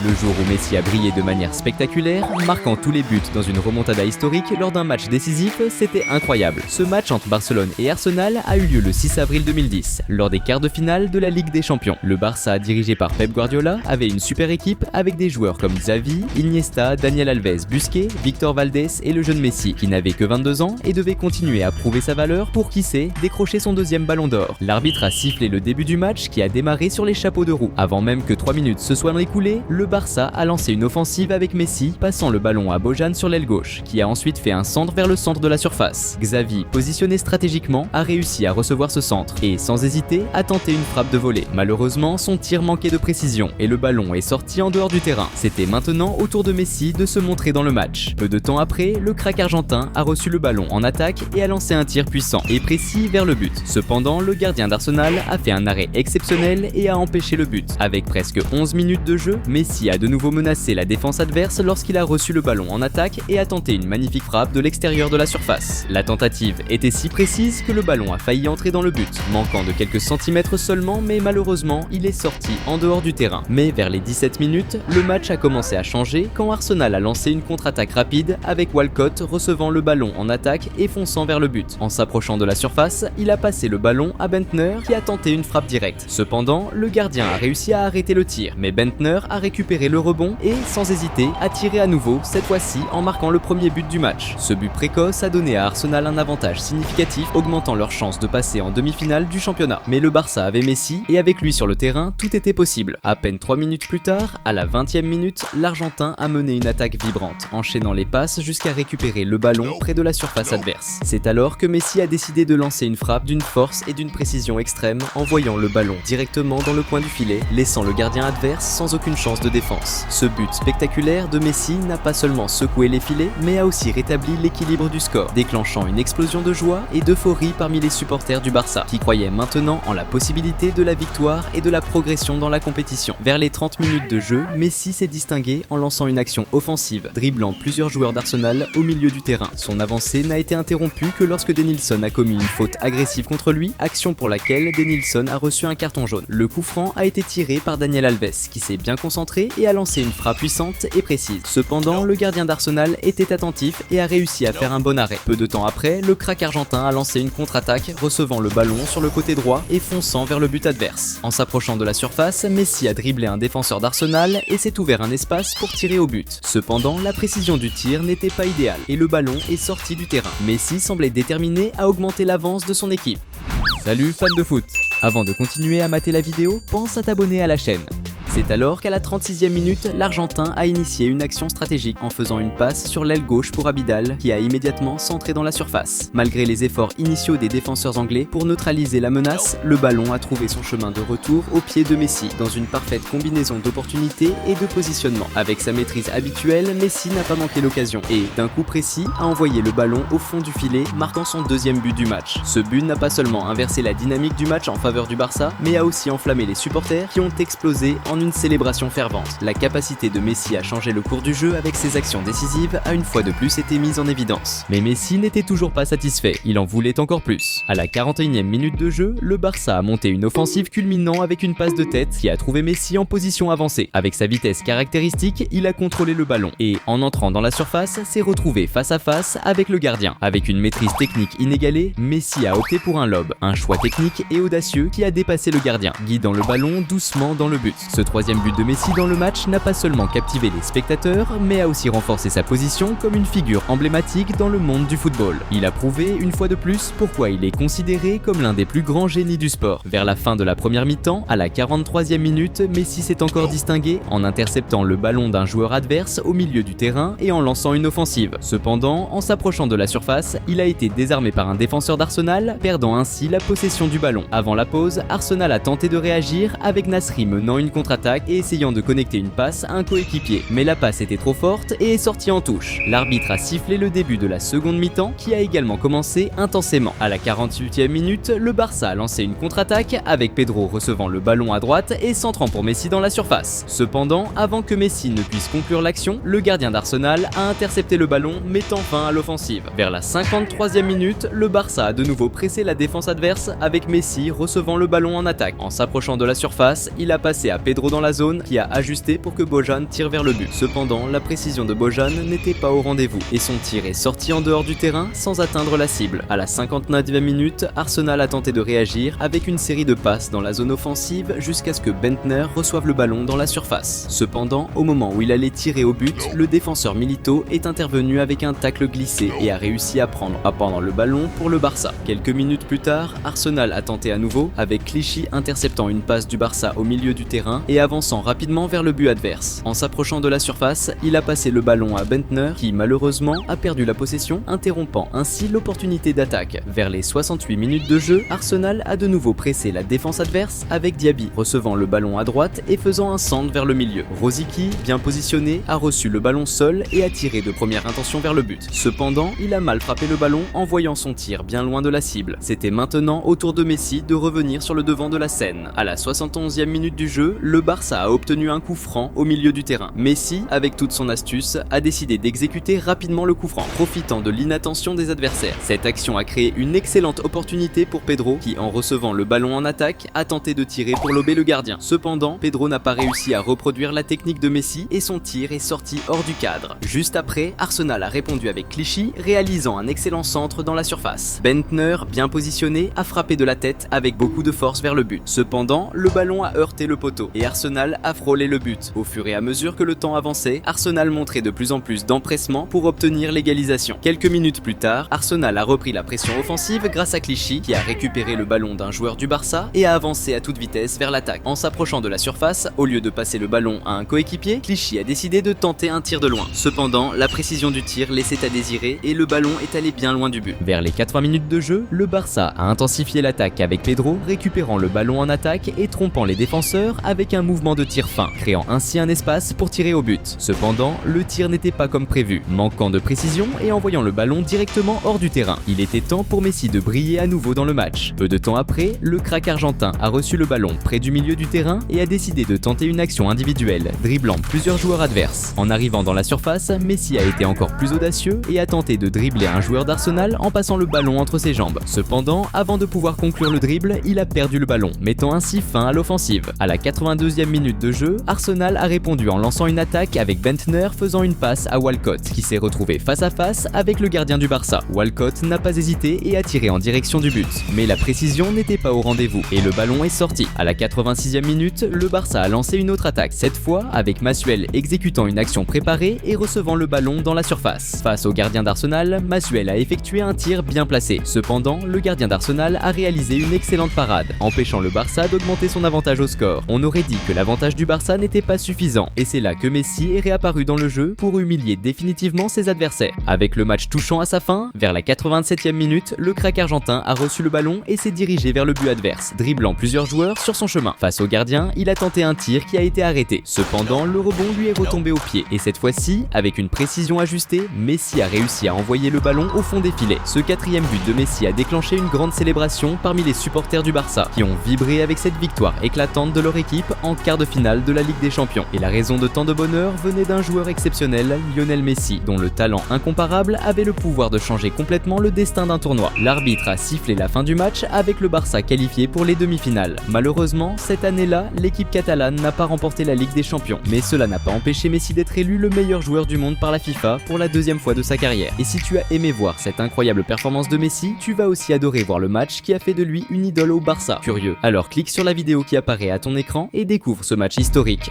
Le jour où Messi a brillé de manière spectaculaire, marquant tous les buts dans une remontada historique lors d'un match décisif, c'était incroyable. Ce match entre Barcelone et Arsenal a eu lieu le 6 avril 2010, lors des quarts de finale de la Ligue des Champions. Le Barça, dirigé par Pep Guardiola, avait une super équipe avec des joueurs comme Xavi, Iniesta, Daniel Alves, Busquets, Victor Valdés et le jeune Messi, qui n'avait que 22 ans et devait continuer à prouver sa valeur pour, qui sait, décrocher son deuxième ballon d'or. L'arbitre a sifflé le début du match qui a démarré sur les chapeaux de roue. Avant même que 3 minutes se soient écoulées, le Barça a lancé une offensive avec Messi, passant le ballon à Bojan sur l'aile gauche, qui a ensuite fait un centre vers le centre de la surface. Xavi, positionné stratégiquement, a réussi à recevoir ce centre et, sans hésiter, a tenté une frappe de volée. Malheureusement, son tir manquait de précision et le ballon est sorti en dehors du terrain. C'était maintenant au tour de Messi de se montrer dans le match. Peu de temps après, le crack argentin a reçu le ballon en attaque et a lancé un tir puissant et précis vers le but. Cependant, le gardien d'Arsenal a fait un arrêt exceptionnel et a empêché le but. Avec presque 11 minutes de jeu, Messi a de nouveau menacé la défense adverse lorsqu'il a reçu le ballon en attaque et a tenté une magnifique frappe de l'extérieur de la surface. La tentative était si précise que le ballon a failli entrer dans le but, manquant de quelques centimètres seulement, mais malheureusement, il est sorti en dehors du terrain. Mais vers les 17 minutes, le match a commencé à changer quand Arsenal a lancé une contre-attaque rapide avec Walcott recevant le ballon en attaque et fonçant vers le but. En s'approchant de la surface, il a passé le ballon à Bentner qui a tenté une frappe directe. Cependant, le gardien a réussi à arrêter le tir, mais Bentner a récupéré le rebond et, sans hésiter, a tiré à nouveau, cette fois-ci en marquant le premier but du match. Ce but précoce a donné à Arsenal un avantage significatif, augmentant leurs chances de passer en demi-finale du championnat. Mais le Barça avait Messi et avec lui sur le terrain, tout était possible. À peine 3 minutes plus tard, à la 20e minute, l'Argentin a mené une attaque vibrante, enchaînant les passes jusqu'à récupérer le ballon près de la surface adverse. C'est alors que Messi a décidé de lancer une frappe d'une force et d'une précision extrême, envoyant le ballon directement dans le coin du filet, laissant le gardien adverse sans aucune chance de défense. Ce but spectaculaire de Messi n'a pas seulement secoué les filets, mais a aussi rétabli l'équilibre du score, déclenchant une explosion de joie et d'euphorie parmi les supporters du Barça, qui croyaient maintenant en la possibilité de la victoire et de la progression dans la compétition. Vers les 30 minutes de jeu, Messi s'est distingué en lançant une action offensive, dribblant plusieurs joueurs d'Arsenal au milieu du terrain. Son avancée n'a été interrompue que lorsque Denilson a commis une faute agressive contre lui, action pour laquelle Denilson a reçu un carton jaune. Le coup franc a été tiré par Daniel Alves, qui s'est bien concentré et a lancé une frappe puissante et précise. Cependant, le gardien d'Arsenal était attentif et a réussi à faire un bon arrêt. Peu de temps après, le crack argentin a lancé une contre-attaque, recevant le ballon sur le côté droit et fonçant vers le but adverse. En s'approchant de la surface, Messi a dribblé un défenseur d'Arsenal et s'est ouvert un espace pour tirer au but. Cependant, la précision du tir n'était pas idéale et le ballon est sorti du terrain. Messi semblait déterminé à augmenter l'avance de son équipe. Salut fans de foot! Avant de continuer à mater la vidéo, pense à t'abonner à la chaîne. C'est alors qu'à la 36e minute, l'Argentin a initié une action stratégique en faisant une passe sur l'aile gauche pour Abidal qui a immédiatement centré dans la surface. Malgré les efforts initiaux des défenseurs anglais pour neutraliser la menace, le ballon a trouvé son chemin de retour au pied de Messi dans une parfaite combinaison d'opportunités et de positionnement. Avec sa maîtrise habituelle, Messi n'a pas manqué l'occasion et, d'un coup précis, a envoyé le ballon au fond du filet, marquant son deuxième but du match. Ce but n'a pas seulement inversé la dynamique du match en faveur du Barça, mais a aussi enflammé les supporters qui ont explosé en une célébration fervente. La capacité de Messi à changer le cours du jeu avec ses actions décisives a une fois de plus été mise en évidence. Mais Messi n'était toujours pas satisfait, il en voulait encore plus. À la 41e minute de jeu, le Barça a monté une offensive culminant avec une passe de tête qui a trouvé Messi en position avancée. Avec sa vitesse caractéristique, il a contrôlé le ballon et, en entrant dans la surface, s'est retrouvé face à face avec le gardien. Avec une maîtrise technique inégalée, Messi a opté pour un lob, un choix technique et audacieux qui a dépassé le gardien, guidant le ballon doucement dans le but. Ce troisième but de Messi dans le match n'a pas seulement captivé les spectateurs, mais a aussi renforcé sa position comme une figure emblématique dans le monde du football. Il a prouvé une fois de plus pourquoi il est considéré comme l'un des plus grands génies du sport. Vers la fin de la première mi-temps, à la 43e minute, Messi s'est encore distingué en interceptant le ballon d'un joueur adverse au milieu du terrain et en lançant une offensive. Cependant, en s'approchant de la surface, il a été désarmé par un défenseur d'Arsenal, perdant ainsi la possession du ballon. Avant la pause, Arsenal a tenté de réagir avec Nasri menant une contre-attaque et essayant de connecter une passe à un coéquipier. Mais la passe était trop forte et est sortie en touche. L'arbitre a sifflé le début de la seconde mi-temps qui a également commencé intensément. À la 48e minute, le Barça a lancé une contre-attaque avec Pedro recevant le ballon à droite et centrant pour Messi dans la surface. Cependant, avant que Messi ne puisse conclure l'action, le gardien d'Arsenal a intercepté le ballon, mettant fin à l'offensive. Vers la 53e minute, le Barça a de nouveau pressé la défense adverse avec Messi recevant le ballon en attaque. En s'approchant de la surface, il a passé à Pedro Pedro dans la zone qui a ajusté pour que Bojan tire vers le but. Cependant, la précision de Bojan n'était pas au rendez-vous et son tir est sorti en dehors du terrain sans atteindre la cible. À la 59e minute, Arsenal a tenté de réagir avec une série de passes dans la zone offensive jusqu'à ce que Bendtner reçoive le ballon dans la surface. Cependant, au moment où il allait tirer au but, le défenseur Milito est intervenu avec un tacle glissé et a réussi à prendre le ballon pour le Barça. Quelques minutes plus tard, Arsenal a tenté à nouveau avec Clichy interceptant une passe du Barça au milieu du terrain et avançant rapidement vers le but adverse. En s'approchant de la surface, il a passé le ballon à Bendtner qui malheureusement a perdu la possession, interrompant ainsi l'opportunité d'attaque. Vers les 68 minutes de jeu, Arsenal a de nouveau pressé la défense adverse avec Diaby recevant le ballon à droite et faisant un centre vers le milieu. Rosicky, bien positionné, a reçu le ballon seul et a tiré de première intention vers le but. Cependant, il a mal frappé le ballon en voyant son tir bien loin de la cible. C'était maintenant au tour de Messi de revenir sur le devant de la scène. À la 71e minute du jeu, le Barça a obtenu un coup franc au milieu du terrain. Messi, avec toute son astuce, a décidé d'exécuter rapidement le coup franc, profitant de l'inattention des adversaires. Cette action a créé une excellente opportunité pour Pedro qui, en recevant le ballon en attaque, a tenté de tirer pour lober le gardien. Cependant, Pedro n'a pas réussi à reproduire la technique de Messi et son tir est sorti hors du cadre. Juste après, Arsenal a répondu avec Clichy, réalisant un excellent centre dans la surface. Bendtner, bien positionné, a frappé de la tête avec beaucoup de force vers le but. Cependant, le ballon a heurté le poteau et Arsenal a frôlé le but. Au fur et à mesure que le temps avançait, Arsenal montrait de plus en plus d'empressement pour obtenir l'égalisation. Quelques minutes plus tard, Arsenal a repris la pression offensive grâce à Clichy qui a récupéré le ballon d'un joueur du Barça et a avancé à toute vitesse vers l'attaque. En s'approchant de la surface, au lieu de passer le ballon à un coéquipier, Clichy a décidé de tenter un tir de loin. Cependant, la précision du tir laissait à désirer et le ballon est allé bien loin du but. Vers les 80 minutes de jeu, le Barça a intensifié l'attaque avec Pedro, récupérant le ballon en attaque et trompant les défenseurs avec un mouvement de tir fin, créant ainsi un espace pour tirer au but. Cependant, le tir n'était pas comme prévu, manquant de précision et envoyant le ballon directement hors du terrain. Il était temps pour Messi de briller à nouveau dans le match. Peu de temps après, le crack argentin a reçu le ballon près du milieu du terrain et a décidé de tenter une action individuelle, dribblant plusieurs joueurs adverses. En arrivant dans la surface, Messi a été encore plus audacieux et a tenté de dribbler un joueur d'Arsenal en passant le ballon entre ses jambes. Cependant, avant de pouvoir conclure le dribble, il a perdu le ballon, mettant ainsi fin à l'offensive. À la 82e minute de jeu, Arsenal a répondu en lançant une attaque avec Bendtner faisant une passe à Walcott, qui s'est retrouvé face à face avec le gardien du Barça. Walcott n'a pas hésité et a tiré en direction du but. Mais la précision n'était pas au rendez-vous et le ballon est sorti. À la 86e minute, le Barça a lancé une autre attaque, cette fois avec Massuel exécutant une action préparée et recevant le ballon dans la surface. Face au gardien d'Arsenal, Massuel a effectué un tir bien placé. Cependant, le gardien d'Arsenal a réalisé une excellente parade, empêchant le Barça d'augmenter son avantage au score. On aurait dit que l'avantage du Barça n'était pas suffisant et c'est là que Messi est réapparu dans le jeu pour humilier définitivement ses adversaires. Avec le match touchant à sa fin, vers la 87e minute, le crack argentin a reçu le ballon et s'est dirigé vers le but adverse, dribblant plusieurs joueurs sur son chemin. Face au gardien, il a tenté un tir qui a été arrêté. Cependant, le rebond lui est retombé au pied et cette fois-ci, avec une précision ajustée, Messi a réussi à envoyer le ballon au fond des filets. Ce quatrième but de Messi a déclenché une grande célébration parmi les supporters du Barça qui ont vibré avec cette victoire éclatante de leur équipe en quart de finale de la Ligue des Champions. Et la raison de tant de bonheur venait d'un joueur exceptionnel, Lionel Messi, dont le talent incomparable avait le pouvoir de changer complètement le destin d'un tournoi. L'arbitre a sifflé la fin du match avec le Barça qualifié pour les demi-finales. Malheureusement, cette année-là, l'équipe catalane n'a pas remporté la Ligue des Champions, mais cela n'a pas empêché Messi d'être élu le meilleur joueur du monde par la FIFA pour la deuxième fois de sa carrière. Et si tu as aimé voir cette incroyable performance de Messi, tu vas aussi adorer voir le match qui a fait de lui une idole au Barça. Curieux? Alors clique sur la vidéo qui apparaît à ton écran et découvre ce match historique.